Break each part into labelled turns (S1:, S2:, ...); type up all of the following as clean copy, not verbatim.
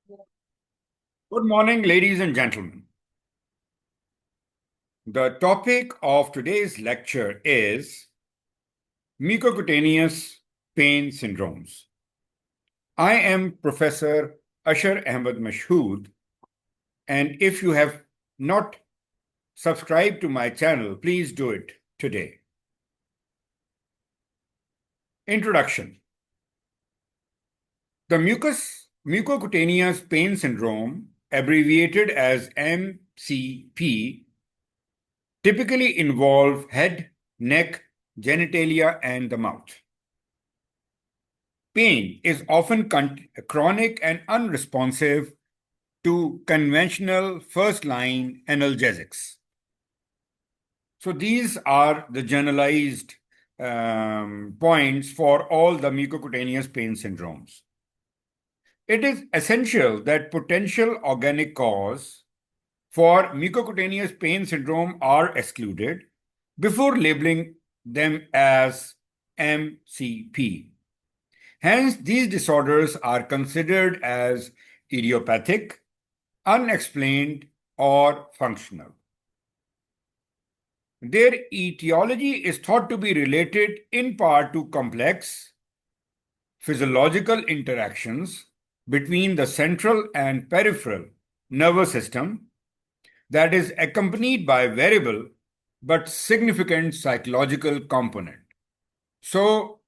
S1: Good morning, ladies and gentlemen. The topic of today's lecture is mucocutaneous pain syndromes. I am Professor Ashar Ahmed Mashhood, and if you have not subscribed to my channel, please do it today. Introduction. The mucocutaneous pain syndrome, abbreviated as MCP, typically involve head, neck, genitalia, and the mouth. Pain is often chronic and unresponsive to conventional first-line analgesics. So these are the generalized points for all the mucocutaneous pain syndromes. It is essential that potential organic cause for mucocutaneous pain syndrome are excluded before labeling them as MCP. Hence, these disorders are considered as idiopathic, unexplained, or functional. Their etiology is thought to be related in part to complex physiological interactions between the central and peripheral nervous system that is accompanied by variable but significant psychological component. So,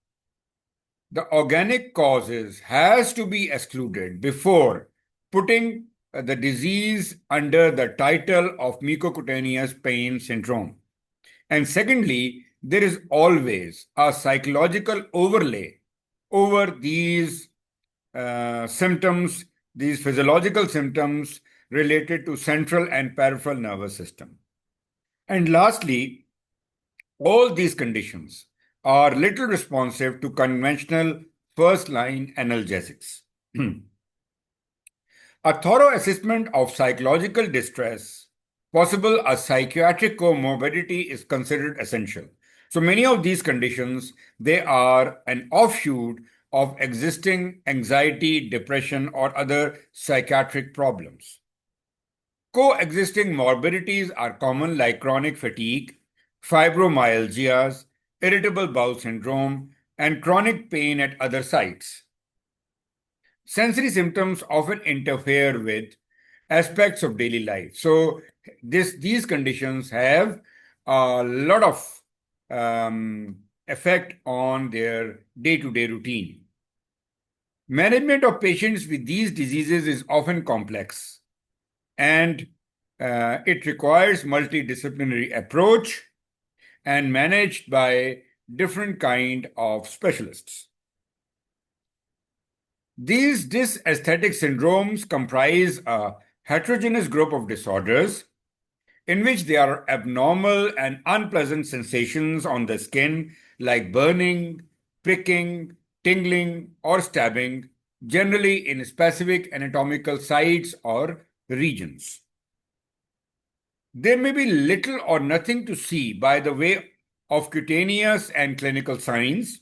S1: the organic causes has to be excluded before putting the disease under the title of mucocutaneous pain syndrome. And secondly, there is always a psychological overlay over these symptoms, these physiological symptoms related to central and peripheral nervous system. And lastly, all these conditions are little responsive to conventional first-line analgesics. A thorough assessment of psychological distress, possible a psychiatric comorbidity, is considered essential. So many of these conditions, they are an offshoot of existing anxiety, depression, or other psychiatric problems. Coexisting morbidities are common, like chronic fatigue, fibromyalgias, irritable bowel syndrome, and chronic pain at other sites. Sensory symptoms often interfere with aspects of daily life. So these conditions have a lot of effect on their day-to-day routine. Management of patients with these diseases is often complex, and it requires multidisciplinary approach and managed by different kind of specialists. These dysesthetic syndromes comprise a heterogeneous group of disorders in which there are abnormal and unpleasant sensations on the skin, like burning, pricking, tingling, or stabbing, generally in specific anatomical sites or regions. There may be little or nothing to see by the way of cutaneous and clinical signs.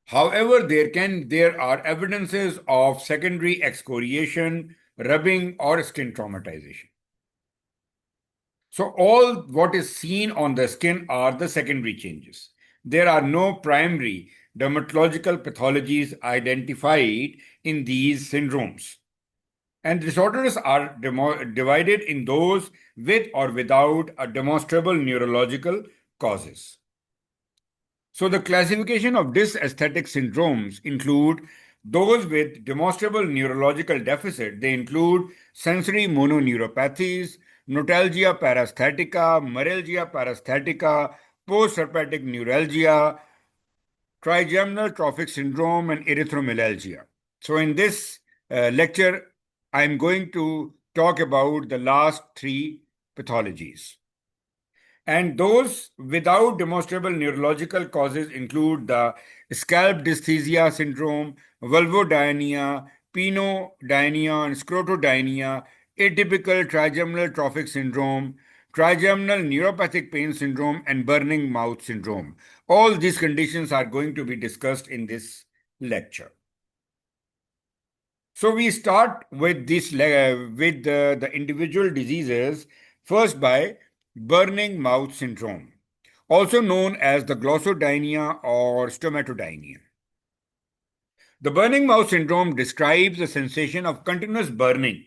S1: However, there are evidences of secondary excoriation, rubbing, or skin traumatization. So all what is seen on the skin are the secondary changes. There are no primary dermatological pathologies identified in these syndromes. And disorders are divided in those with or without a demonstrable neurological causes. So the classification of dysesthetic syndromes include those with demonstrable neurological deficit. They include sensory mononeuropathies, notalgia paresthetica, meralgia paresthetica, post-herpetic neuralgia, trigeminal trophic syndrome, and erythromelalgia. So in this lecture, I'm going to talk about the last three pathologies. And those without demonstrable neurological causes include the scalp dysesthesia syndrome, Vulvodynia, Penoscrotodynia, and Scrotodynia, atypical trigeminal trophic syndrome, trigeminal neuropathic pain syndrome, and burning mouth syndrome. All these conditions are going to be discussed in this lecture. So we start with the individual diseases, first by burning mouth syndrome, also known as the glossodynia or stomatodynia. The burning mouth syndrome describes a sensation of continuous burning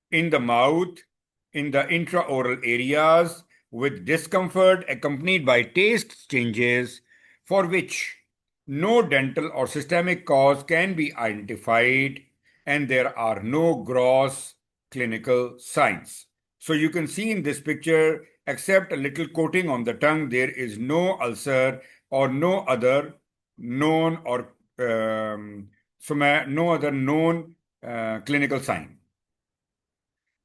S1: in the mouth, in the intraoral areas, with discomfort accompanied by taste changes for which no dental or systemic cause can be identified, and there are no gross clinical signs. So you can see in this picture, except a little coating on the tongue, there is no ulcer or no other known or no other known clinical sign.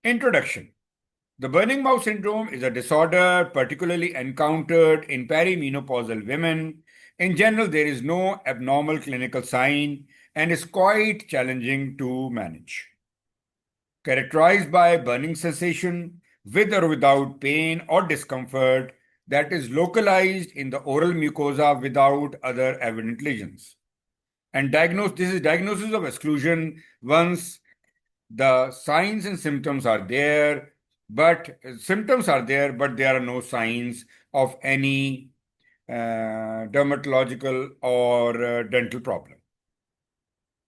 S1: Introduction. The burning mouth syndrome is a disorder particularly encountered in perimenopausal women. In general, there is no abnormal clinical sign and is quite challenging to manage. Characterized by burning sensation with or without pain or discomfort that is localized in the oral mucosa without other evident lesions. And this is diagnosis of exclusion once the signs and symptoms are there, but there are no signs of any dermatological or dental problem.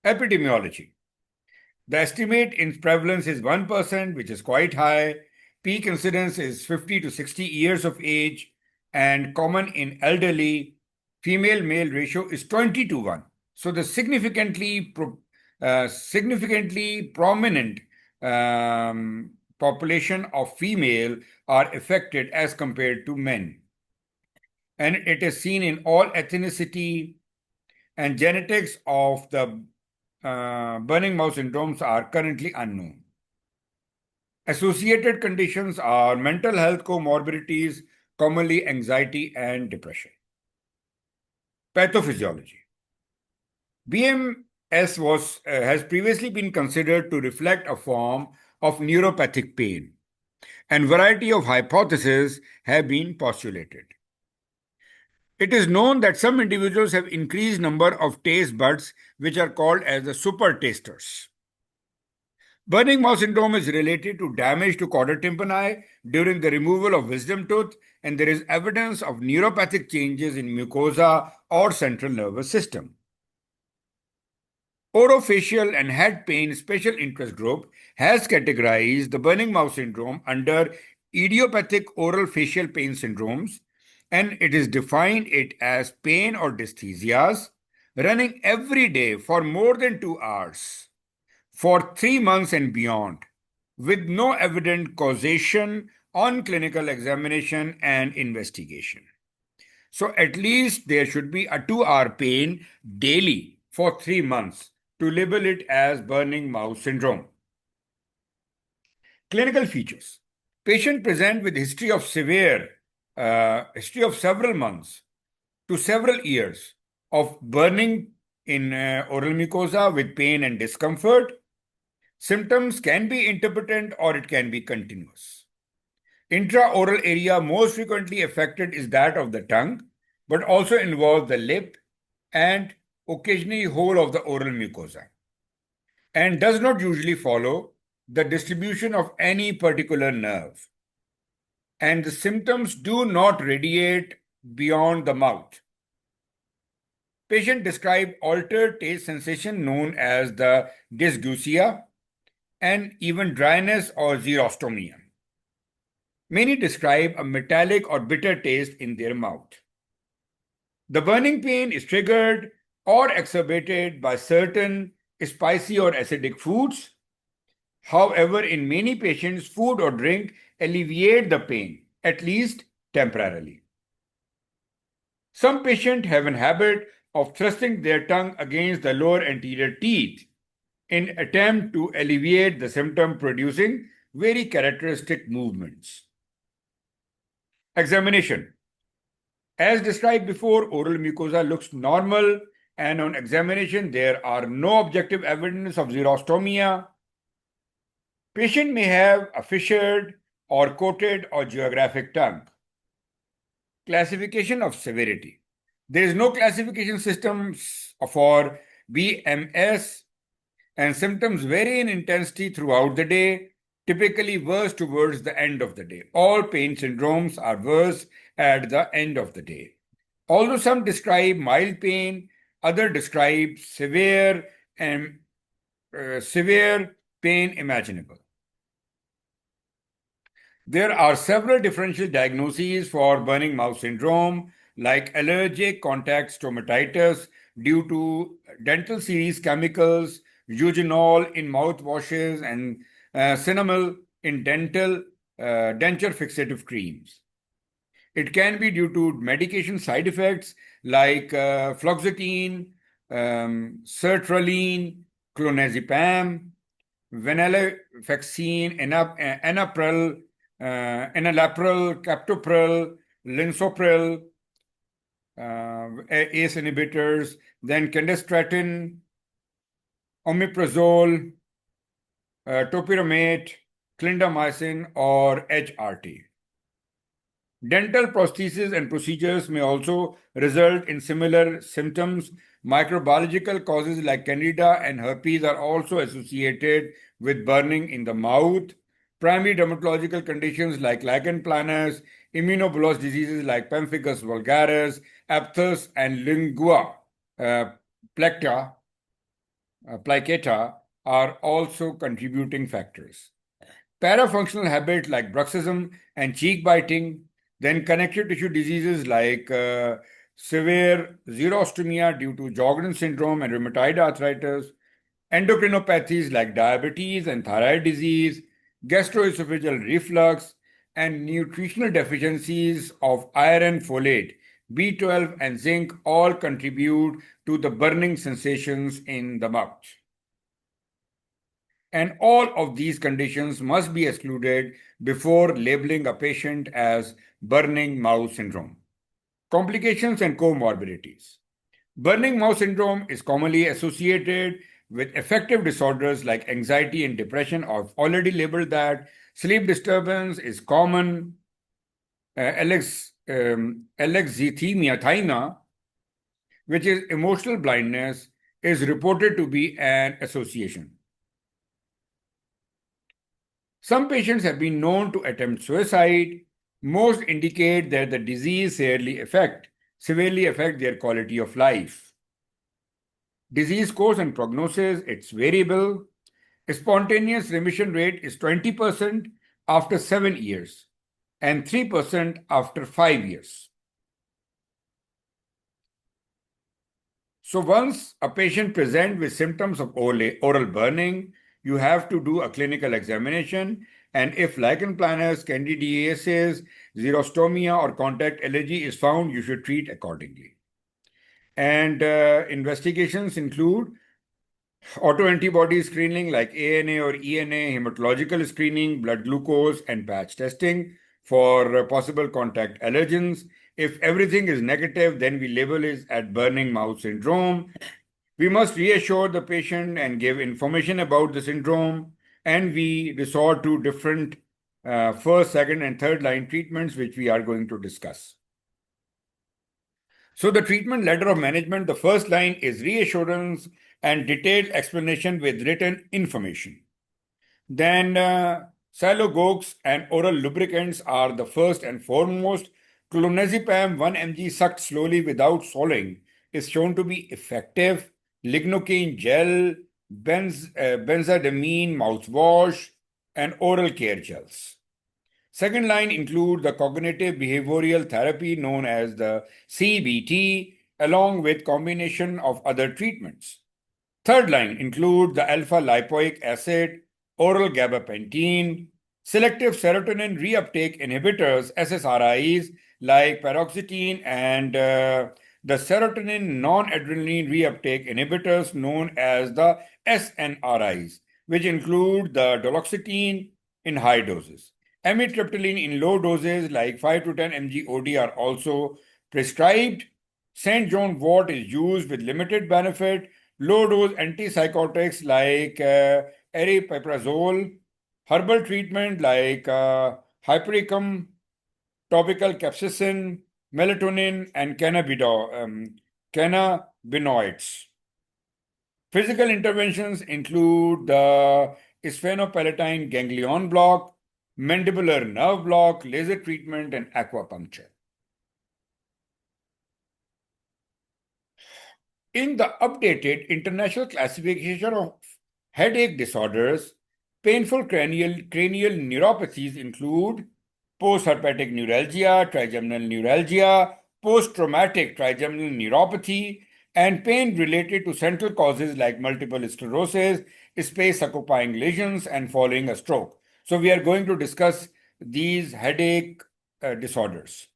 S1: Epidemiology. The estimate in prevalence is 1%, which is quite high. Peak incidence is 50 to 60 years of age, and common in elderly. Female-male ratio is 20 to 1. So the significantly prominent population of female are affected as compared to men. And it is seen in all ethnicity, and genetics of the burning mouth syndromes are currently unknown. Associated conditions are mental health comorbidities, commonly anxiety and depression. Pathophysiology. BMS has previously been considered to reflect a form of neuropathic pain, and variety of hypotheses have been postulated. It is known that some individuals have increased number of taste buds, which are called as the super tasters. Burning mouth syndrome is related to damage to chordae tympani during the removal of wisdom tooth, and there is evidence of neuropathic changes in mucosa or central nervous system. Orofacial and head pain special interest group has categorized the burning mouth syndrome under idiopathic oral facial pain syndromes, and it is defined it as pain or dysthesias running every day for more than 2 hours for 3 months and beyond, with no evident causation on clinical examination and investigation. So at least there should be a 2-hour pain daily for 3 months to label it as burning mouth syndrome. Clinical features. Patient present with history of several months to several years of burning in oral mucosa with pain and discomfort. Symptoms can be intermittent or it can be continuous. Intraoral area most frequently affected is that of the tongue, but also involves the lip and occasionally whole of the oral mucosa, and does not usually follow the distribution of any particular nerve. And the symptoms do not radiate beyond the mouth. Patient describe altered taste sensation known as the dysgeusia and even dryness or xerostomia. Many describe a metallic or bitter taste in their mouth. The burning pain is triggered or exacerbated by certain spicy or acidic foods. However, in many patients, food or drink alleviate the pain, at least temporarily. Some patients have a habit of thrusting their tongue against the lower anterior teeth in attempt to alleviate the symptom, producing very characteristic movements. Examination. As described before, oral mucosa looks normal, and on examination, there are no objective evidence of xerostomia. Patient may have a fissured or coated or geographic tongue. Classification of severity. There is no classification system for BMS, and symptoms vary in intensity throughout the day, typically worse towards the end of the day. All pain syndromes are worse at the end of the day. Although some describe mild pain, others describe severe pain imaginable. There are several differential diagnoses for burning mouth syndrome, like allergic contact stomatitis due to dental series chemicals, eugenol in mouthwashes, and cinnamol in denture fixative creams. It can be due to medication side effects like fluoxetine, sertraline, clonazepam, venlafaxine, enalapril, captopril, linsopril, ACE inhibitors, then candistratin, omeprazole, topiramate, clindamycin, or HRT. Dental prostheses and procedures may also result in similar symptoms. Microbiological causes like candida and herpes are also associated with burning in the mouth. Primary dermatological conditions like lichen planus, immunobullous diseases like pemphigus vulgaris, aphthous, and lingua plicata are also contributing factors. Parafunctional habits like bruxism and cheek biting, then connective tissue diseases like severe xerostomia due to Sjogren's syndrome and rheumatoid arthritis, endocrinopathies like diabetes and thyroid disease, gastroesophageal reflux, and nutritional deficiencies of iron, folate, B12, and zinc all contribute to the burning sensations in the mouth. And all of these conditions must be excluded before labeling a patient as burning mouth syndrome. Complications and comorbidities. Burning mouth syndrome is commonly associated with affective disorders like anxiety and depression. I've already labeled that. Sleep disturbance is common. Alexithymia, which is emotional blindness, is reported to be an association. Some patients have been known to attempt suicide. Most indicate that the disease severely affect their quality of life. Disease course and prognosis, it's variable. Spontaneous remission rate is 20% after 7 years and 3% after 5 years. So once a patient presents with symptoms of oral burning, you have to do a clinical examination, and if lichen planus, candidiasis, xerostomia, or contact allergy is found, you should treat accordingly. And investigations include autoantibody screening like ANA or ENA, hematological screening, blood glucose, and patch testing for possible contact allergens. If everything is negative, then we label it as burning mouth syndrome. We must reassure the patient and give information about the syndrome, and we resort to different first, second, and third line treatments, which we are going to discuss. So the treatment letter of management, the first line is reassurance and detailed explanation with written information. Then silogogues and oral lubricants are the first and foremost. Clonazepam 1 mg sucked slowly without swallowing is shown to be effective. Lignocaine gel, benzadamine mouthwash, and oral care gels. Second line include the cognitive behavioral therapy known as the CBT, along with combination of other treatments. Third line include the alpha lipoic acid, oral gabapentin, selective serotonin reuptake inhibitors, SSRIs, like paroxetine, and the serotonin non-adrenaline reuptake inhibitors known as the SNRIs, which include the duloxetine in high doses. Amitriptyline in low doses like 5 to 10 mg OD are also prescribed. St. John wort is used with limited benefit. Low-dose antipsychotics like aripiprazole, herbal treatment like hypericum, topical capsaicin, melatonin, and cannabinoids. Physical interventions include the sphenopalatine ganglion block, mandibular nerve block, laser treatment, and acupuncture. In the updated International Classification of Headache Disorders, painful cranial neuropathies include post-herpetic neuralgia, trigeminal neuralgia, post-traumatic trigeminal neuropathy, and pain related to central causes like multiple sclerosis, space-occupying lesions, and following a stroke. So we are going to discuss these headache disorders.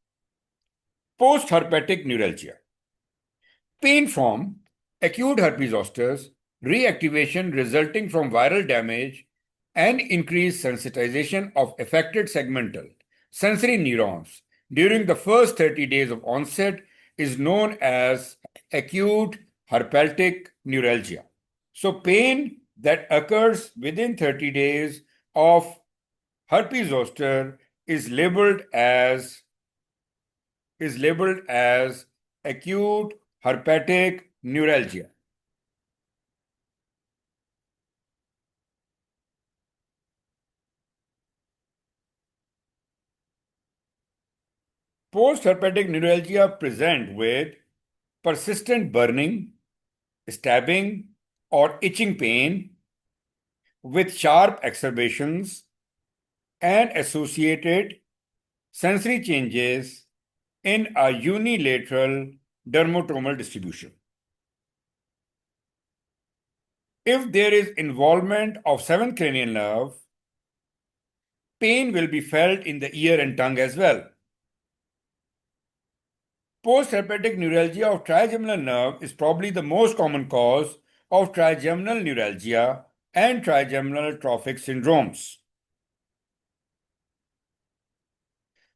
S1: Post-herpetic neuralgia. Pain from acute herpes zoster, reactivation resulting from viral damage, and increased sensitization of affected segmental sensory neurons during the first 30 days of onset is known as acute herpetic neuralgia. So pain that occurs within 30 days of herpes zoster is labeled as acute herpetic neuralgia. Post-herpetic neuralgia present with persistent burning, stabbing, or itching pain with sharp exacerbations and associated sensory changes in a unilateral dermatomal distribution. If there is involvement of seventh cranial nerve, pain will be felt in the ear and tongue as well. Post-herpetic neuralgia of trigeminal nerve is probably the most common cause of trigeminal neuralgia and trigeminal trophic syndromes.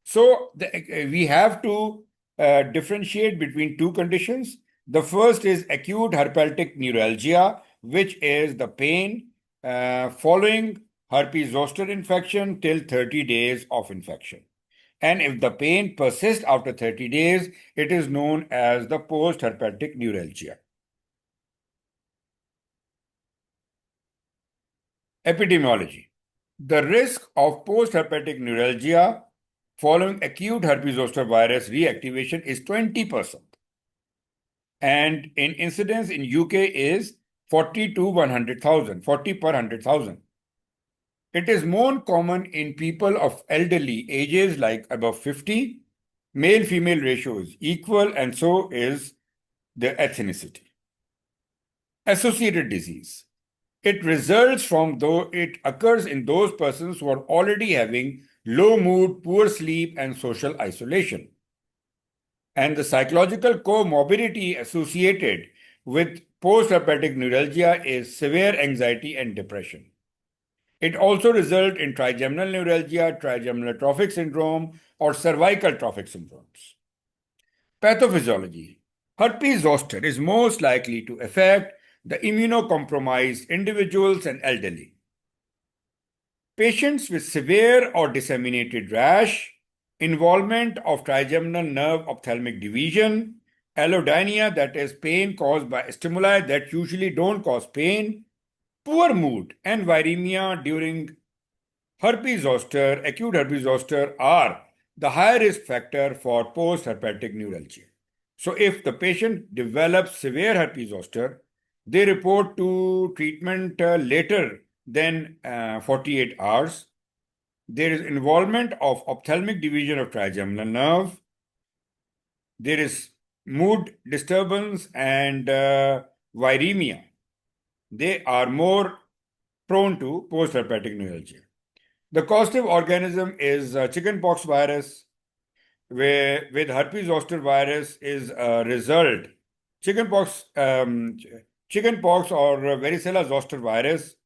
S1: So we have to differentiate between two conditions. The first is acute herpetic neuralgia, which is the pain following herpes zoster infection till 30 days of infection. And if the pain persists after 30 days, it is known as the post-herpetic neuralgia. Epidemiology. The risk of post-herpetic neuralgia following acute herpes zoster virus reactivation is 20%. And in incidence in UK is 40 to 100,000, 40 per 100,000. It is more common in people of elderly ages like above 50. Male-female ratio is equal, and so is the ethnicity. Associated disease. It results from though it occurs in those persons who are already having low mood, poor sleep, and social isolation. And the psychological comorbidity associated with post-herpetic neuralgia is severe anxiety and depression. It also results in trigeminal neuralgia, trigeminal trophic syndrome, or cervical trophic syndromes. Pathophysiology. Herpes zoster is most likely to affect the immunocompromised individuals and elderly. Patients with severe or disseminated rash, involvement of trigeminal nerve ophthalmic division, allodynia, that is pain caused by stimuli that usually don't cause pain, poor mood, and viremia during herpes zoster, acute herpes zoster are the high risk factor for post-herpetic neuralgia. So if the patient develops severe herpes zoster, they report to treatment later than 48 hours. There is involvement of ophthalmic division of trigeminal nerve. There is mood disturbance and viremia. They are more prone to post-herpetic neuralgia. The causative organism is chickenpox virus, where with herpes zoster virus is a result. Chickenpox or varicella zoster virus.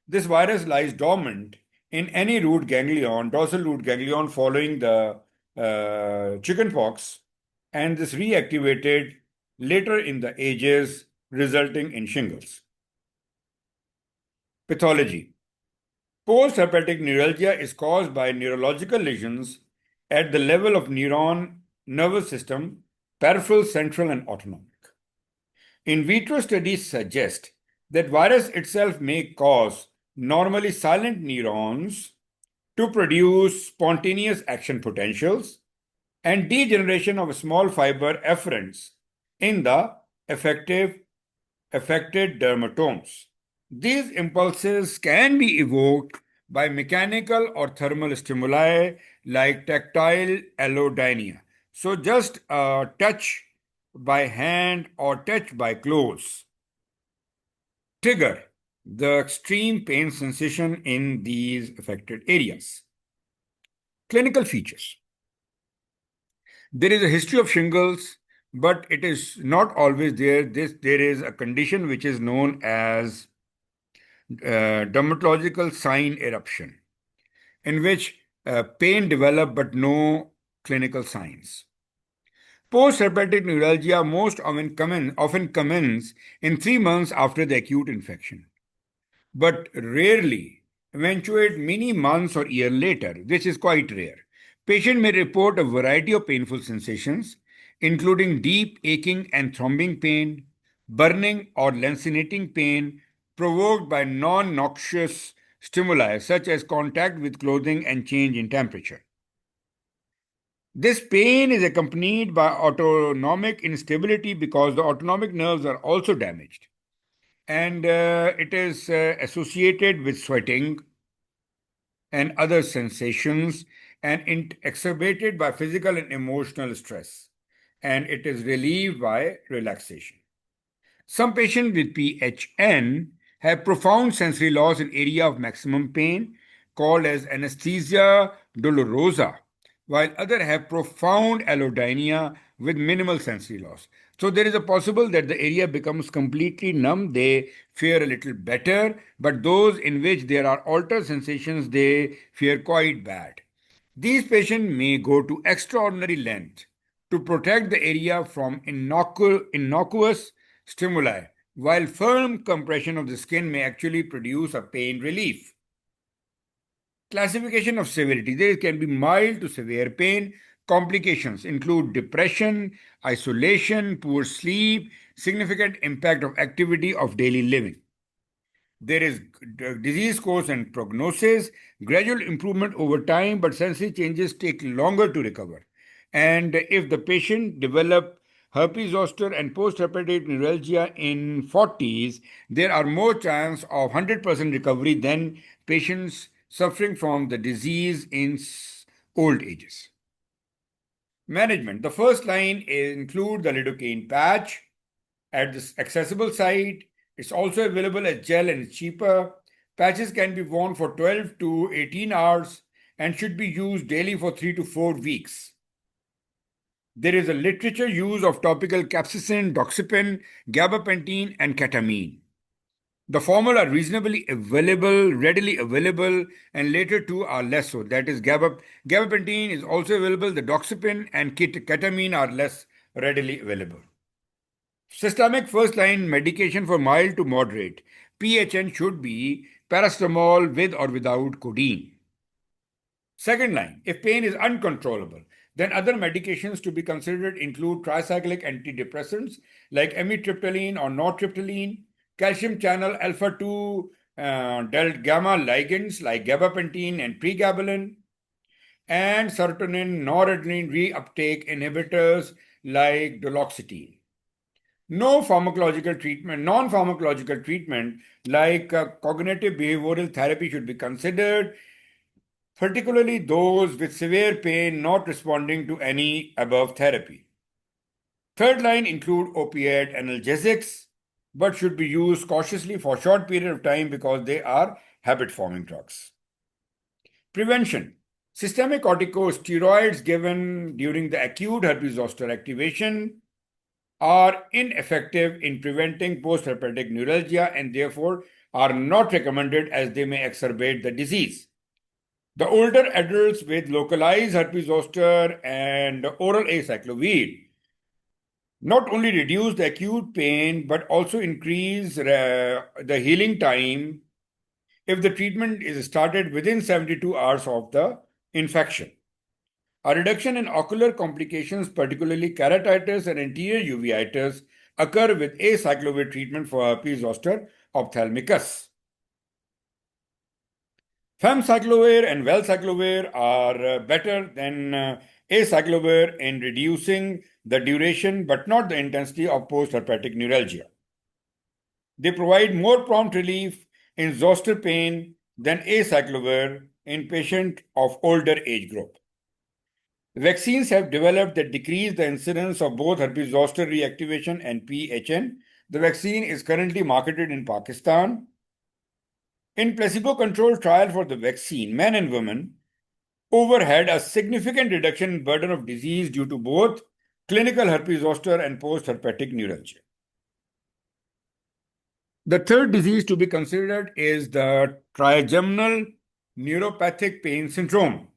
S1: This virus lies dormant in any root ganglion, dorsal root ganglion following the chickenpox, and this reactivated later in the ages, resulting in shingles. Pathology. Post-herpetic neuralgia is caused by neurological lesions at the level of neuron, nervous system, peripheral, central, and autonomic. In vitro studies suggest that virus itself may cause normally silent neurons to produce spontaneous action potentials and degeneration of small fiber efferents in the affected dermatomes. These impulses can be evoked by mechanical or thermal stimuli like tactile allodynia. So, just a touch by hand or touch by clothes trigger the extreme pain sensation in these affected areas. Clinical features. There is a history of shingles, but it is not always there. There is a condition which is known as dermatological sign eruption, in which pain develop but no clinical signs. Post-herpetic neuralgia often commences in 3 months after the acute infection, but rarely eventuate many months or year later, which is quite rare. Patient may report a variety of painful sensations, including deep aching and throbbing pain, burning or lancinating pain provoked by non-noxious stimuli such as contact with clothing and change in temperature. This pain is accompanied by autonomic instability because the autonomic nerves are also damaged, and it is associated with sweating and other sensations and exacerbated by physical and emotional stress, and it is relieved by relaxation. Some patients with PHN have profound sensory loss in area of maximum pain called as anesthesia dolorosa, while others have profound allodynia with minimal sensory loss. So there is a possible that the area becomes completely numb. They fare a little better, but those in which there are altered sensations, they fare quite bad. These patients may go to extraordinary length to protect the area from innocuous stimuli, while firm compression of the skin may actually produce a pain relief. Classification of severity. There can be mild to severe pain. Complications include depression, isolation, poor sleep, significant impact of activity of daily living. There is disease course and prognosis, gradual improvement over time, but sensory changes take longer to recover. And if the patient develop herpes zoster and post-herpetic neuralgia in 40s, there are more chance of 100% recovery than patients suffering from the disease in old ages. Management. The first line include the lidocaine patch at the accessible site. It's also available as gel and it's cheaper. Patches can be worn for 12 to 18 hours and should be used daily for 3 to 4 weeks. There is a literature use of topical capsaicin, doxepin, gabapentin, and ketamine. The former are reasonably available, readily available, and later two are less so. That is, gabapentin is also available, the doxepin and ketamine are less readily available. Systemic first-line medication for mild to moderate PHN should be paracetamol with or without codeine. Second line, if pain is uncontrollable, then other medications to be considered include tricyclic antidepressants like amitriptyline or nortriptyline, calcium channel alpha-2 delta gamma ligands like gabapentin and pregabalin, and serotonin noradrenaline reuptake inhibitors like duloxetine. Non-pharmacological treatment like cognitive behavioral therapy should be considered, particularly those with severe pain not responding to any above therapy. Third line include opioid analgesics, but should be used cautiously for a short period of time because they are habit-forming drugs. Prevention. Systemic corticosteroids given during the acute herpes zoster activation are ineffective in preventing post-herpetic neuralgia and therefore are not recommended as they may exacerbate the disease. The older adults with localized herpes zoster and oral acyclovir not only reduce the acute pain but also increase the healing time if the treatment is started within 72 hours of the infection. A reduction in ocular complications, particularly keratitis and anterior uveitis, occur with acyclovir treatment for herpes zoster ophthalmicus. Famciclovir and valciclovir are better than acyclovir in reducing the duration but not the intensity of post-herpetic neuralgia. They provide more prompt relief in zoster pain than acyclovir in patients of older age group. Vaccines have developed that decrease the incidence of both herpes zoster reactivation and PHN. The vaccine is currently marketed in Pakistan. In placebo-controlled trial for the vaccine, men and women had a significant reduction in burden of disease due to both clinical herpes zoster and post-herpetic neuralgia. The third disease to be considered is the trigeminal neuropathic pain syndrome.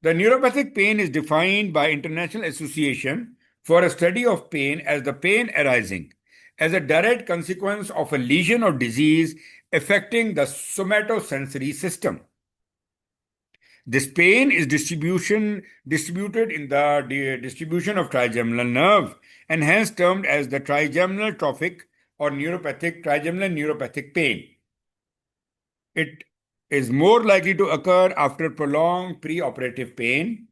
S1: The neuropathic pain is defined by International Association for a Study of Pain as the pain arising as a direct consequence of a lesion or disease affecting the somatosensory system. This pain is distributed in the distribution of trigeminal nerve and hence termed as the trigeminal trophic or trigeminal neuropathic pain. It is more likely to occur after prolonged preoperative pain.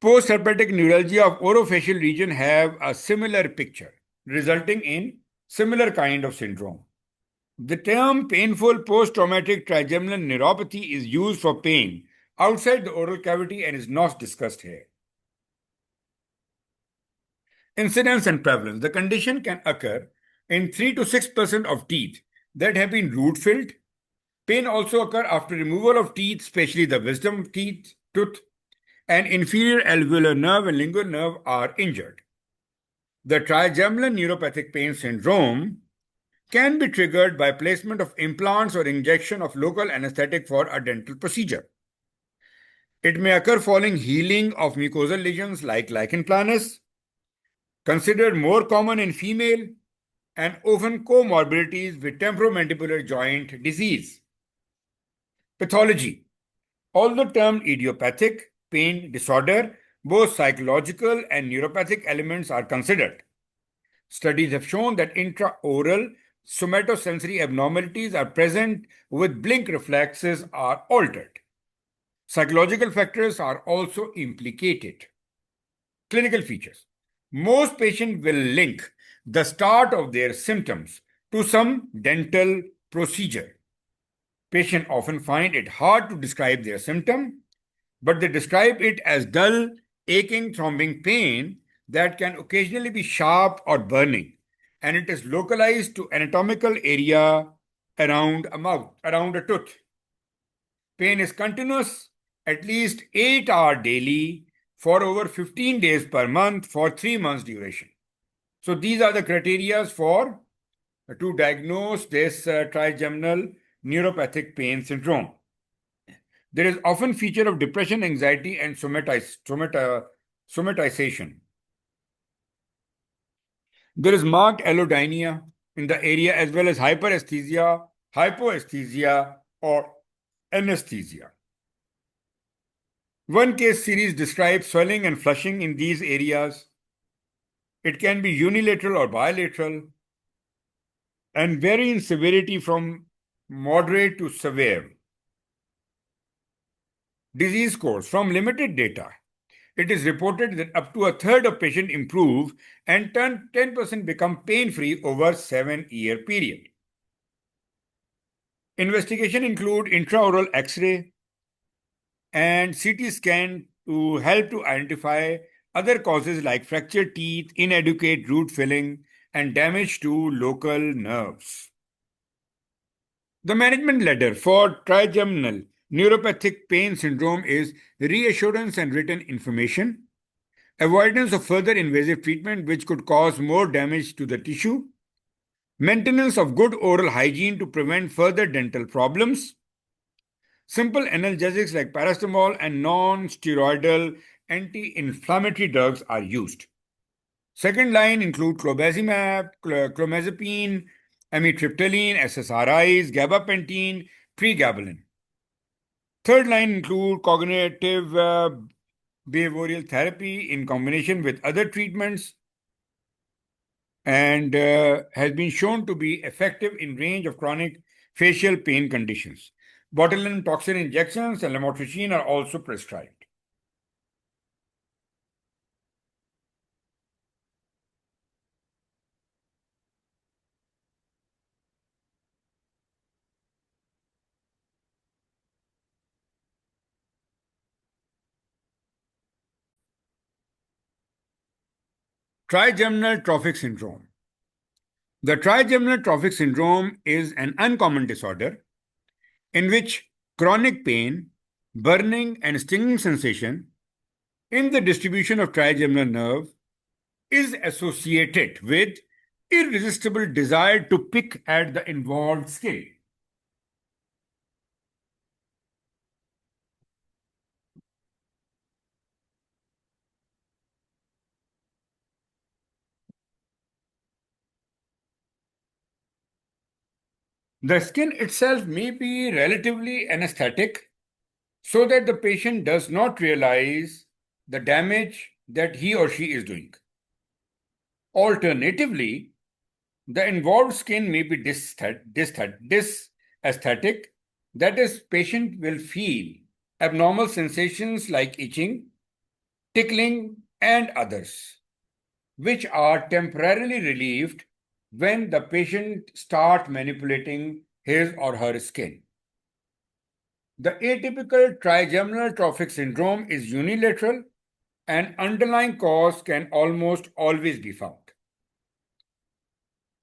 S1: Post-herpetic neuralgia of orofacial region have a similar picture, resulting in similar kind of syndrome. The term painful post-traumatic trigeminal neuropathy is used for pain outside the oral cavity and is not discussed here. Incidence and prevalence. The condition can occur in 3 to 6% of teeth that have been root-filled. Pain also occurs after removal of teeth, especially the wisdom tooth, and inferior alveolar nerve and lingual nerve are injured. The trigeminal neuropathic pain syndrome can be triggered by placement of implants or injection of local anesthetic for a dental procedure. It may occur following healing of mucosal lesions like lichen planus, considered more common in female, and often comorbidities with temporomandibular joint disease. Pathology. Although termed idiopathic pain disorder, both psychological and neuropathic elements are considered. Studies have shown that intraoral somatosensory abnormalities are present with blink reflexes are altered. Psychological factors are also implicated. Clinical features. Most patients will link the start of their symptoms to some dental procedure. Patients often find it hard to describe their symptom, but they describe it as dull, aching, throbbing pain that can occasionally be sharp or burning, and it is localized to anatomical area around a tooth. Pain is continuous, at least 8 hours daily, for over 15 days per month for 3 months duration. So these are the criteria to diagnose this trigeminal neuropathic pain syndrome. There is often feature of depression, anxiety, and somatization. There is marked allodynia in the area as well as hyperesthesia, hypoesthesia, or anesthesia. One case series describes swelling and flushing in these areas. It can be unilateral or bilateral and vary in severity from moderate to severe. Disease course. From limited data, it is reported that up to a third of patients improve and 10% become pain-free over a 7-year period. Investigation include intraoral X-ray and CT scan to help to identify other causes like fractured teeth, inadequate root filling, and damage to local nerves. The management ladder for trigeminal neuropathic pain syndrome is reassurance and written information, avoidance of further invasive treatment which could cause more damage to the tissue, maintenance of good oral hygiene to prevent further dental problems. Simple analgesics like paracetamol and non-steroidal anti-inflammatory drugs are used. Second line include clobazimab, clomazepine, amitriptyline, SSRIs, gabapentin, pregabalin. Third line include cognitive behavioral therapy in combination with other treatments. and has been shown to be effective in range of chronic facial pain conditions. Botulinum toxin injections and lamotrigine are also prescribed. Trigeminal trophic syndrome. The trigeminal trophic syndrome is an uncommon disorder in which chronic pain, burning, and stinging sensation in the distribution of trigeminal nerve is associated with irresistible desire to pick at the involved skin. The skin itself may be relatively anesthetic so that the patient does not realize the damage that he or she is doing. Alternatively, the involved skin may be dysesthetic, that is, patient will feel abnormal sensations like itching, tickling, and others, which are temporarily relieved when the patient starts manipulating his or her skin. The atypical trigeminal trophic syndrome is unilateral and underlying cause can almost always be found.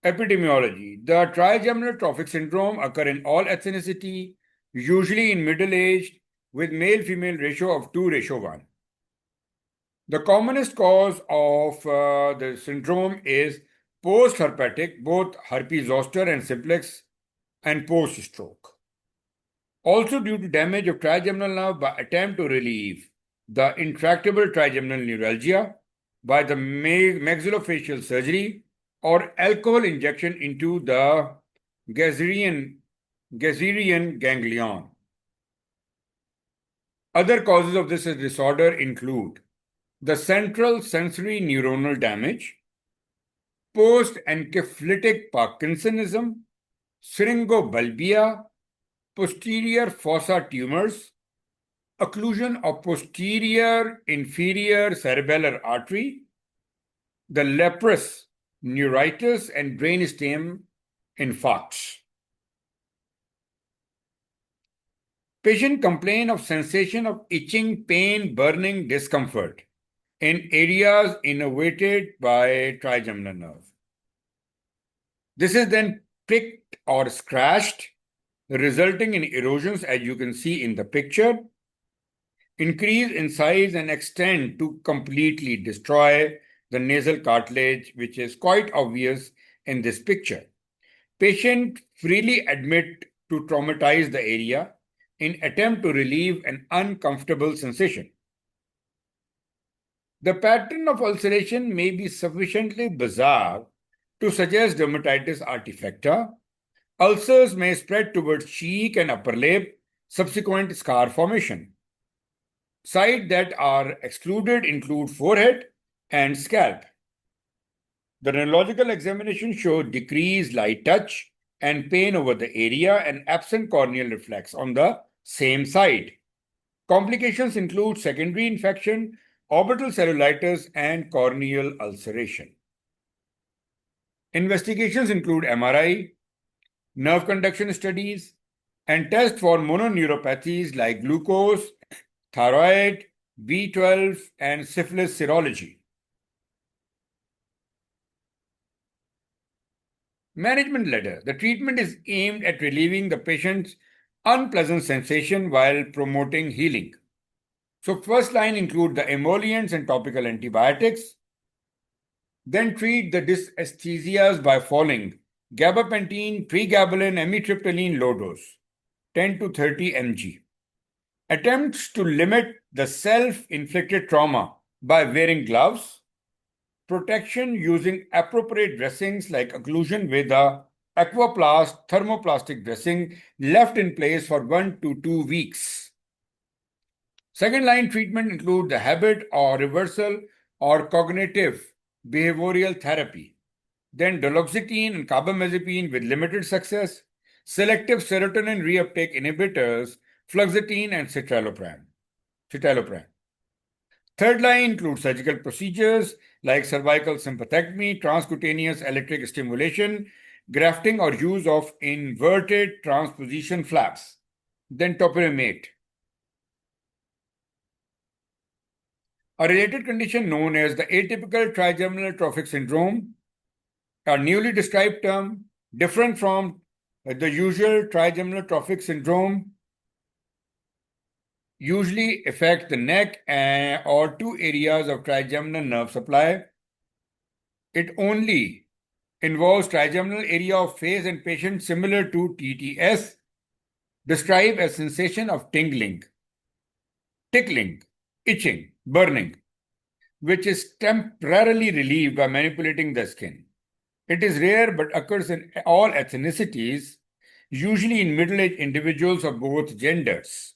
S1: Epidemiology. The trigeminal trophic syndrome occur in all ethnicity, usually in middle-aged, with male-female ratio of 2:1. The commonest cause of the syndrome is post-herpetic, both herpes zoster and simplex, and post-stroke. Also due to damage of trigeminal nerve by attempt to relieve the intractable trigeminal neuralgia by the maxillofacial surgery or alcohol injection into the Gazerian ganglion. Other causes of this disorder include the central sensory neuronal damage, post-encephalitic Parkinsonism, syringobulbia, posterior fossa tumors, occlusion of posterior inferior cerebellar artery, the leprous neuritis, and brainstem infarcts. Patient complain of sensation of itching, pain, burning, discomfort in areas innervated by trigeminal nerve. This is then pricked or scratched, resulting in erosions as you can see in the picture, increase in size and extend to completely destroy the nasal cartilage, which is quite obvious in this picture. Patient freely admit to traumatize the area in attempt to relieve an uncomfortable sensation. The pattern of ulceration may be sufficiently bizarre to suggest dermatitis artifacta. Ulcers may spread towards cheek and upper lip, subsequent scar formation. Sites that are excluded include forehead and scalp. The neurological examination showed decreased light touch and pain over the area and absent corneal reflex on the same side. Complications include secondary infection, orbital cellulitis, and corneal ulceration. Investigations include MRI, nerve conduction studies, and tests for mononeuropathies like glucose, thyroid, B12, and syphilis serology. Management ladder. The treatment is aimed at relieving the patient's unpleasant sensation while promoting healing. So first line include the emollients and topical antibiotics. Then treat the dysesthesias by following gabapentin, pregabalin, amitriptyline low dose, 10 to 30 mg. Attempts to limit the self-inflicted trauma by wearing gloves, protection using appropriate dressings like occlusion with a aquaplast thermoplastic dressing left in place for 1 to 2 weeks. Second line treatment include the habit or reversal or cognitive behavioral therapy. then duloxetine and carbamazepine with limited success, selective serotonin reuptake inhibitors, fluoxetine and citalopram. Third line includes surgical procedures like cervical sympathectomy, transcutaneous electric stimulation, grafting or use of inverted transposition flaps. Then topiramate. A related condition known as the atypical trigeminal trophic syndrome, a newly described term different from the usual trigeminal trophic syndrome, usually affect the neck or two areas of trigeminal nerve supply. It only involves trigeminal area of face and patient similar to TTS, describe a sensation of tingling, tickling, itching, burning, which is temporarily relieved by manipulating the skin. It is rare but occurs in all ethnicities, usually in middle-aged individuals of both genders.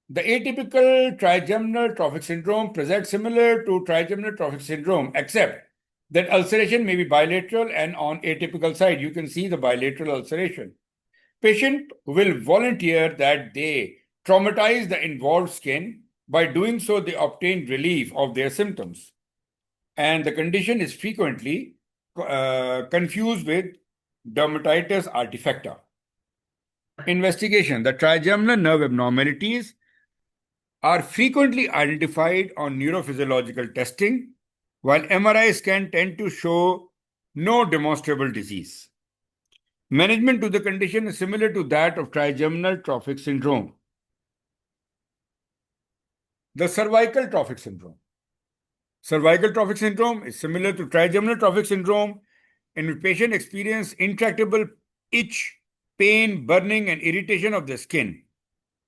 S1: The atypical trigeminal trophic syndrome presents similar to trigeminal trophic syndrome, except that ulceration may be bilateral and on atypical side. You can see the bilateral ulceration. Patient will volunteer that they traumatize the involved skin. By doing so, they obtain relief of their symptoms. And the condition is frequently confused with dermatitis artifacta. Investigation. The trigeminal nerve abnormalities are frequently identified on neurophysiological testing, while MRI scans tend to show no demonstrable disease. Management to the condition is similar to that of trigeminal trophic syndrome. The cervical trophic syndrome. Cervical trophic syndrome is similar to trigeminal trophic syndrome, in which patients experience intractable itch, pain, burning, and irritation of the skin.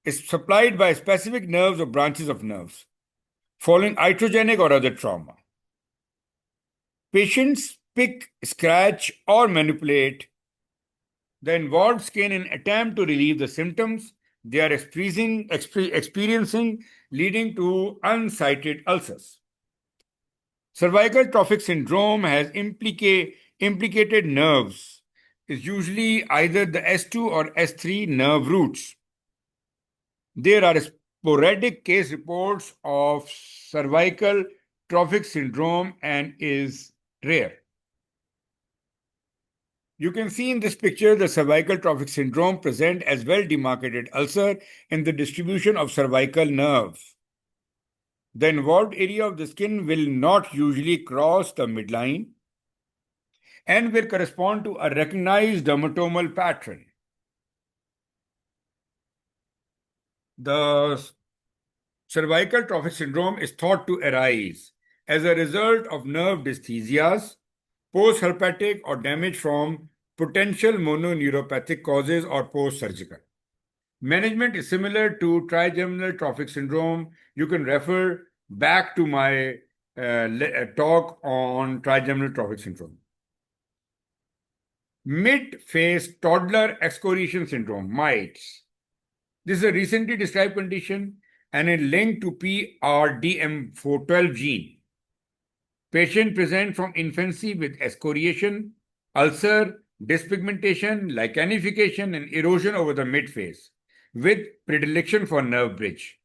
S1: Is supplied by specific nerves or branches of nerves, following iatrogenic or other trauma. Patients pick, scratch, or manipulate the involved skin in attempt to relieve the symptoms they are experiencing, leading to unsighted ulcers. Cervical trophic syndrome has implicated nerves, is usually either the S2 or S3 nerve roots. There are sporadic case reports of cervical trophic syndrome and is rare. You can see in this picture the cervical trophic syndrome present as well-demarcated ulcer in the distribution of cervical nerve. The involved area of the skin will not usually cross the midline and will correspond to a recognized dermatomal pattern. The cervical trophic syndrome is thought to arise as a result of nerve dysthesias, post-herpetic or damage from potential mononeuropathic causes or post-surgical. Management is similar to trigeminal trophic syndrome. You can refer back to my talk on trigeminal trophic syndrome. Mid-phase toddler excoriation syndrome, MITES. This is a recently described condition and is linked to PRDM12 gene. Patient present from infancy with excoriation, ulcer, dyspigmentation, lichenification, and erosion over the midface, with predilection for nerve bridge.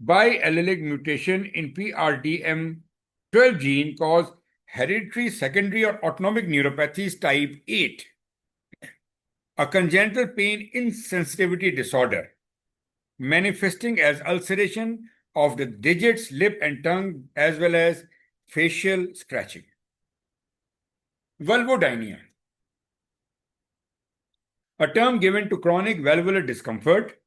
S1: Biallelic mutation in PRDM12 gene cause hereditary secondary or autonomic neuropathies type 8, a congenital pain insensitivity disorder, manifesting as ulceration of the digits, lip, and tongue, as well as facial scratching. Vulvodynia, a term given to chronic valvular discomfort,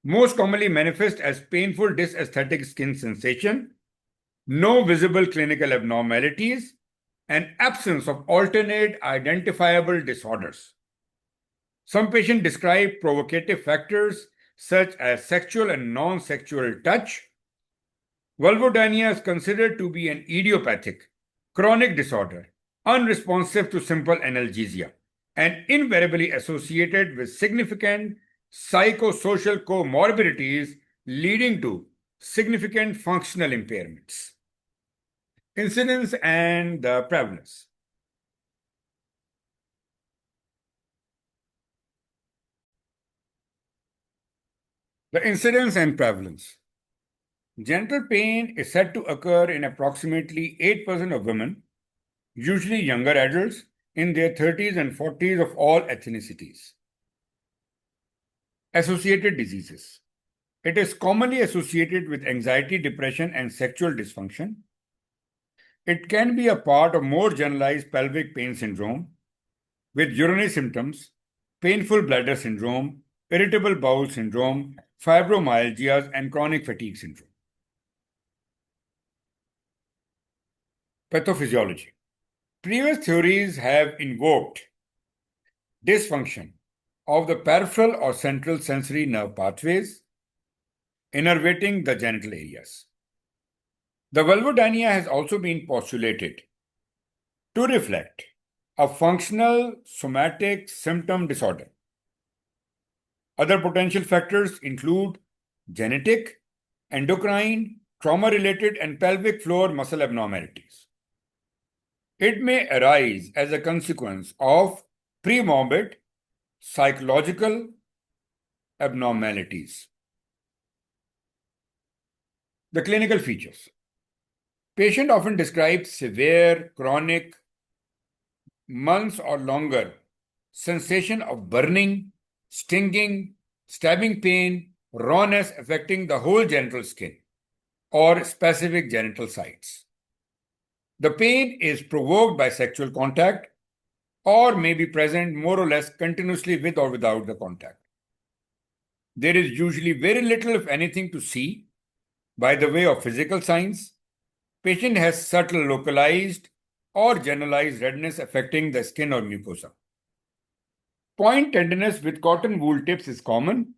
S1: most commonly manifest as painful dysesthetic skin sensation, no visible clinical abnormalities, and absence of alternate identifiable disorders. Some patients describe provocative factors such as sexual and non-sexual touch. Vulvodynia is considered to be an idiopathic, chronic disorder, unresponsive to simple analgesia, and invariably associated with significant psychosocial comorbidities leading to significant functional impairments. Incidence and the prevalence. The incidence and prevalence. Genital pain is said to occur in approximately 8% of women, usually younger adults in their 30s and 40s of all ethnicities. Associated diseases. It is commonly associated with anxiety, depression, and sexual dysfunction. It can be a part of more generalized pelvic pain syndrome with urinary symptoms, painful bladder syndrome, irritable bowel syndrome, fibromyalgias, and chronic fatigue syndrome. Pathophysiology. Previous theories have invoked dysfunction of the peripheral or central sensory nerve pathways innervating the genital areas. The vulvodynia has also been postulated to reflect a functional somatic symptom disorder. Other potential factors include genetic, endocrine, trauma-related, and pelvic floor muscle abnormalities. It may arise as a consequence of premorbid psychological abnormalities. The clinical features. Patient often describes severe, chronic, months or longer sensation of burning, stinging, stabbing pain, rawness affecting the whole genital skin or specific genital sites. The pain is provoked by sexual contact or may be present more or less continuously with or without the contact. There is usually very little, if anything, to see by the way of physical signs. Patient has subtle localized or generalized redness affecting the skin or mucosa. Point tenderness with cotton wool tips is common,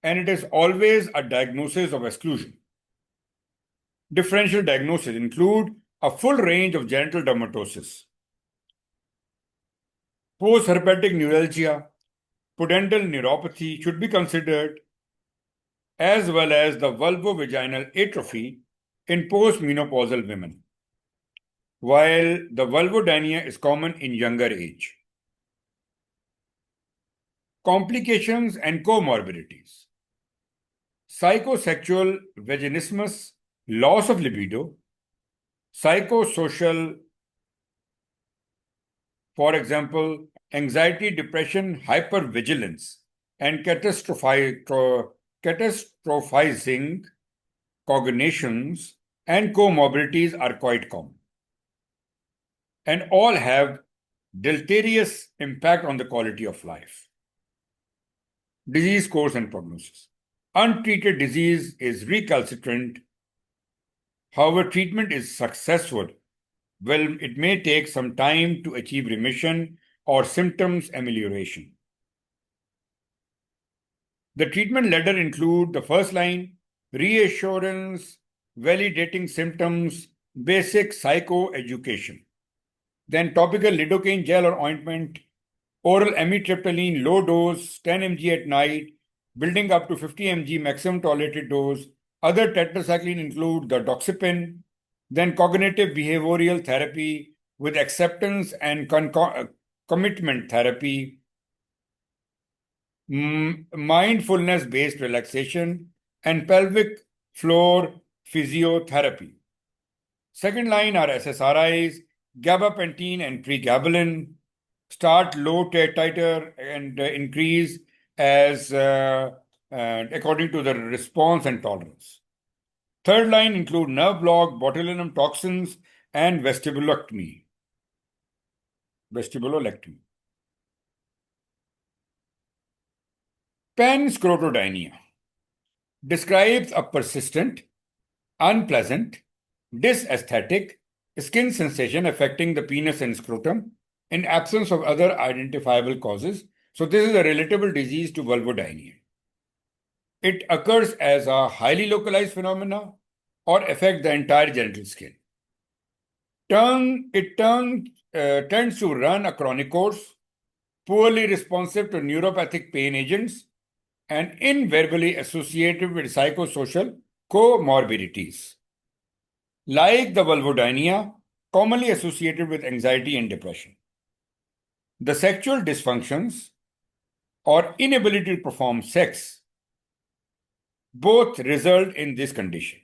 S1: and it is always a diagnosis of exclusion. Differential diagnoses include a full range of genital dermatosis, post-herpetic neuralgia, pudendal neuropathy should be considered, as well as the vulvovaginal atrophy in postmenopausal women, while the vulvodynia is common in younger age. Complications and comorbidities. Psychosexual vaginismus, loss of libido, psychosocial, for example, anxiety, depression, hypervigilance, and catastrophizing cognitions and comorbidities are quite common, and all have deleterious impact on the quality of life. Disease course and prognosis. Untreated disease is recalcitrant. However, treatment is successful. Well, it may take some time to achieve remission or symptoms amelioration. The treatment ladder include the first line, reassurance, validating symptoms, basic psychoeducation. Then topical lidocaine gel or ointment, oral amitriptyline low dose 10 mg at night, building up to 50 mg maximum tolerated dose. Other tetracycline include the doxepin, then cognitive behavioral therapy with acceptance and commitment therapy, mindfulness-based relaxation, and pelvic floor physiotherapy. Second line are SSRIs, gabapentin and pregabalin. Start low titer and increase as according to the response and tolerance. Third line include nerve block, botulinum toxins, and vestibulolectomy. Penoscrotodynia describes a persistent, unpleasant, dysesthetic skin sensation affecting the penis and scrotum in absence of other identifiable causes. So this is a relatable disease to vulvodynia. It occurs as a highly localized phenomena or affect the entire genital skin. It tends to run a chronic course, poorly responsive to neuropathic pain agents, and invariably associated with psychosocial comorbidities. like the Vulvodynia, commonly associated with anxiety and depression. The sexual dysfunctions or inability to perform sex both result in this condition.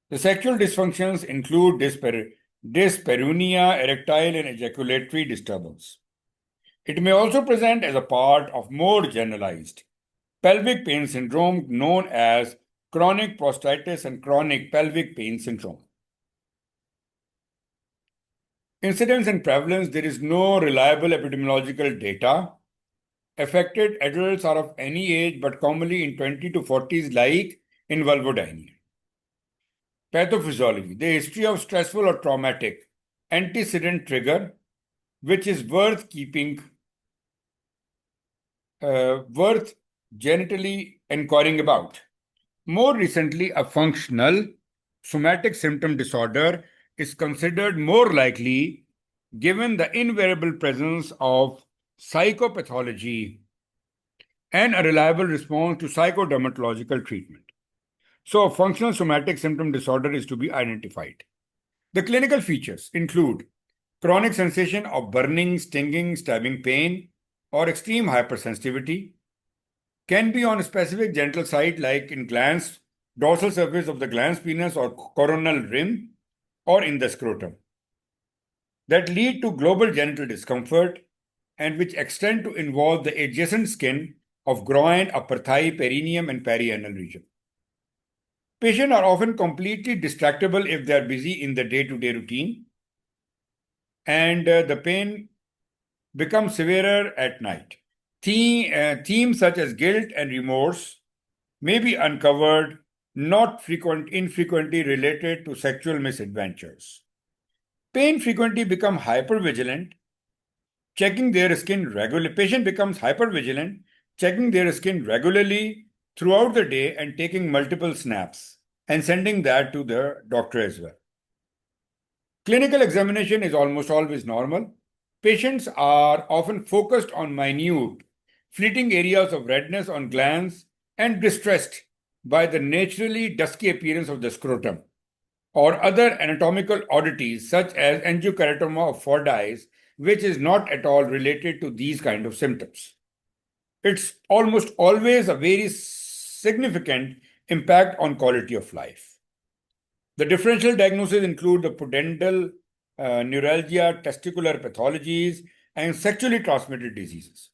S1: The sexual dysfunctions include dyspareunia, erectile and ejaculatory disturbance. It may also present as a part of more generalized pelvic pain syndrome known as chronic prostatitis and chronic pelvic pain syndrome. Incidence and prevalence, there is no reliable epidemiological data. Affected adults are of any age, but commonly in 20 to 40s, like in Vulvodynia. Pathophysiology, the history of stressful or traumatic antecedent trigger, which is worth genitally inquiring about. More recently, a functional somatic symptom disorder is considered more likely given the invariable presence of psychopathology and a reliable response to psychodermatological treatment. So, a functional somatic symptom disorder is to be identified. The clinical features include chronic sensation of burning, stinging, stabbing pain, or extreme hypersensitivity, can be on a specific genital site like in glans, dorsal surface of the glans penis or coronal rim, or in the scrotum, that lead to global genital discomfort and which extend to involve the adjacent skin of groin, upper thigh, perineum, and perianal region. Patients are often completely distractible if they are busy in the day-to-day routine, and the pain becomes severer at night. Themes such as guilt and remorse may be uncovered, not infrequently related to sexual misadventures. Pain frequently become hypervigilant, checking their skin regularly. Patient becomes hypervigilant, checking their skin regularly throughout the day and taking multiple snaps and sending that to the doctor as well. Clinical examination is almost always normal. Patients are often focused on minute, fleeting areas of redness on glands and distressed by the naturally dusky appearance of the scrotum or other anatomical oddities such as angiokeratoma of Fordyce, which is not at all related to these kind of symptoms. It's almost always a very significant impact on quality of life. The differential diagnoses include the pudendal, neuralgia, testicular pathologies, and sexually transmitted diseases.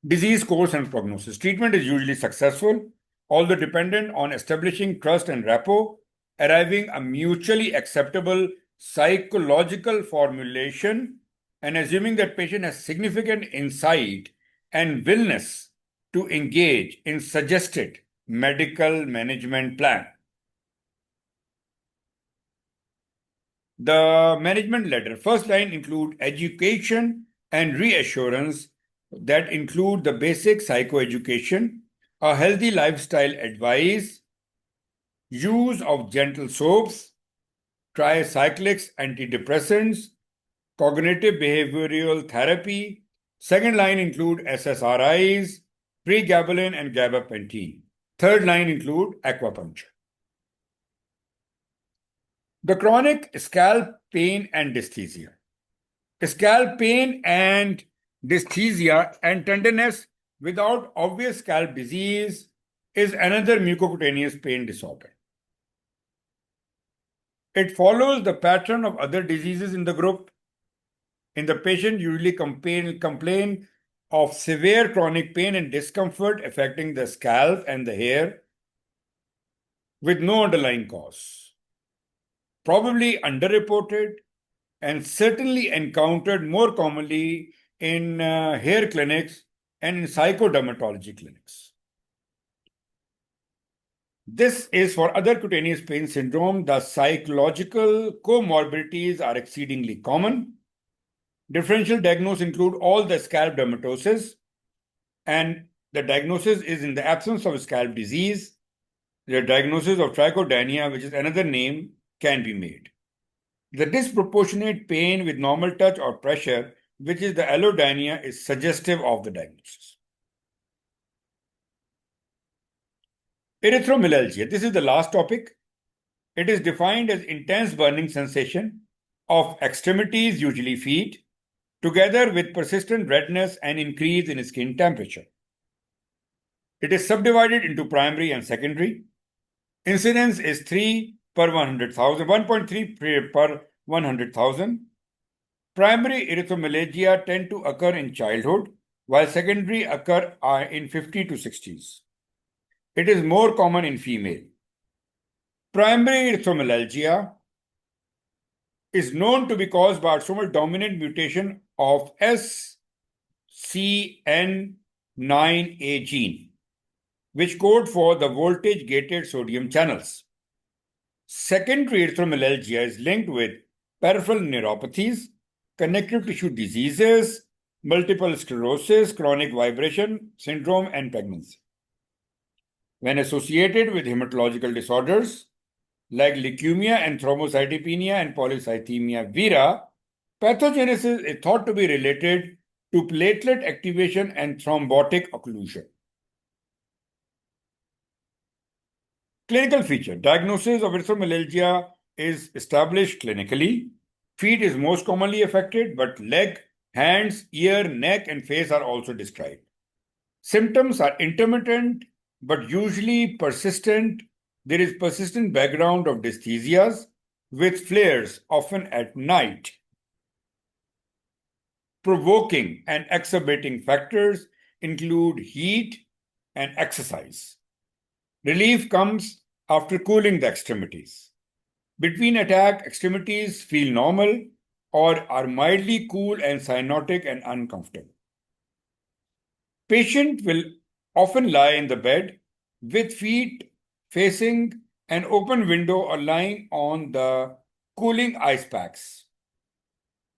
S1: Disease course and prognosis. Treatment is usually successful, although dependent on establishing trust and rapport, arriving a mutually acceptable psychological formulation, and assuming that patient has significant insight and willingness to engage in suggested medical management plan. The management ladder. First line include education and reassurance that include the basic psychoeducation, a healthy lifestyle advice, use of gentle soaps, tricyclics, antidepressants, cognitive behavioral therapy. Second line include SSRIs, pregabalin and gabapentin. Third line include acupuncture. The chronic scalp pain and dysesthesia. Scalp pain and dysesthesia and tenderness without obvious scalp disease is another mucocutaneous pain disorder. It follows the pattern of other diseases in the group. In the patient usually complain of severe chronic pain and discomfort affecting the scalp and the hair with no underlying cause. Probably underreported and certainly encountered more commonly in hair clinics and in psychodermatology clinics. This is for other cutaneous pain syndrome. The psychological comorbidities are exceedingly common. Differential diagnosis include all the scalp dermatosis, and the diagnosis is in the absence of scalp disease. The diagnosis of trichodynia, which is another name, can be made. The disproportionate pain with normal touch or pressure, which is the allodynia, is suggestive of the diagnosis. Erythromelalgia. This is the last topic. It is defined as intense burning sensation of extremities, usually feet, together with persistent redness and increase in skin temperature. It is subdivided into primary and secondary. Incidence is 3 per 100,000, 1.3 per 100,000. Primary erythromelalgia tend to occur in childhood, while secondary occur in 50 to 60s. It is more common in female. Primary erythromelalgia is known to be caused by autosomal dominant mutation of SCN9A gene, which code for the voltage-gated sodium channels. Secondary erythromelalgia is linked with peripheral neuropathies, connective tissue diseases, multiple sclerosis, chronic vibration syndrome, and pregnancy. When associated with hematological disorders like leukemia and thrombocytopenia and polycythemia vera, pathogenesis is thought to be related to platelet activation and thrombotic occlusion. Clinical feature. Diagnosis of erythromelalgia is established clinically. Feet is most commonly affected, but leg, hands, ear, neck, and face are also described. Symptoms are intermittent, but usually persistent. There is persistent background of dysthesias with flares often at night. Provoking and exacerbating factors include heat and exercise. Relief comes after cooling the extremities. Between attack, extremities feel normal or are mildly cool and cyanotic and uncomfortable. Patient will often lie in the bed with feet facing an open window or lying on the cooling ice packs.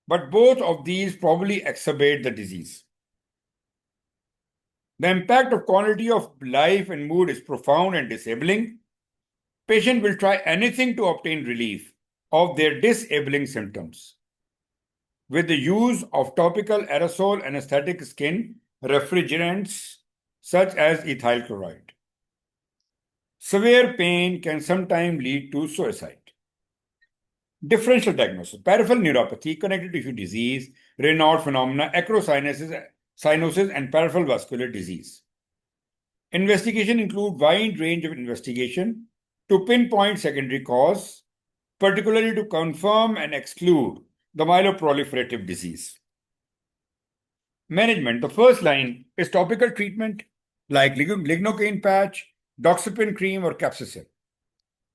S1: But both of these probably exacerbate the disease. The impact of quality of life and mood is profound and disabling. Patient will try anything to obtain relief of their disabling symptoms. With the use of topical aerosol anesthetic skin refrigerants such as ethyl chloride. Severe pain can sometimes lead to suicide. Differential diagnosis: peripheral neuropathy, connective tissue disease, Raynaud phenomena, acrocyanosis, and peripheral vascular disease. Investigation include wide range of investigation to pinpoint secondary cause, particularly to confirm and exclude the myeloproliferative disease. Management. The first line is topical treatment like lignocaine patch, doxepin cream, or capsaicin.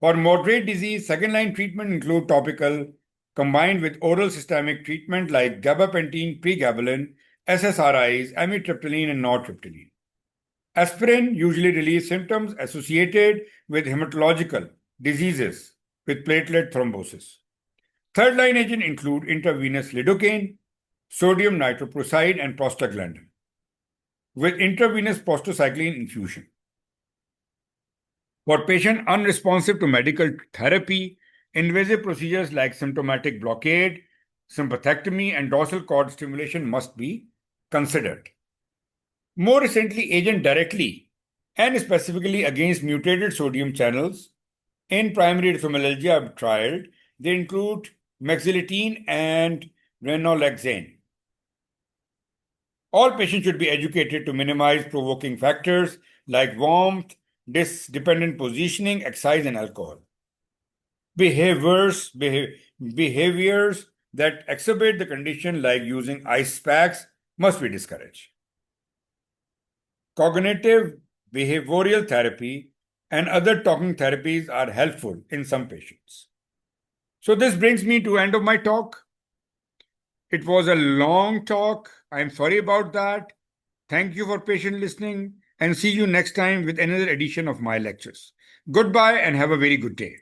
S1: For moderate disease, second-line treatment include topical combined with oral systemic treatment like gabapentin, pregabalin, SSRIs, amitriptyline, and nortriptyline. Aspirin usually relieves symptoms associated with hematological diseases with platelet thrombosis. Third-line agents include intravenous lidocaine, sodium nitroprusside, and prostaglandin, with intravenous prostacyclin infusion. For patients unresponsive to medical therapy, invasive procedures like symptomatic blockade, sympathectomy, and dorsal cord stimulation must be considered. More recently, agents directly and specifically against mutated sodium channels in primary erythromelalgia are trialed. They include mexiletine and ranolexane. All patients should be educated to minimize provoking factors like warmth, dependent positioning, exercise, and alcohol. Behaviors that exacerbate the condition, like using ice packs, must be discouraged. Cognitive behavioral therapy and other talking therapies are helpful in some patients. So this brings me to the end of my talk. It was a long talk. I'm sorry about that. Thank you for patient listening, and see you next time with another edition of my lectures. Goodbye and have a very good day.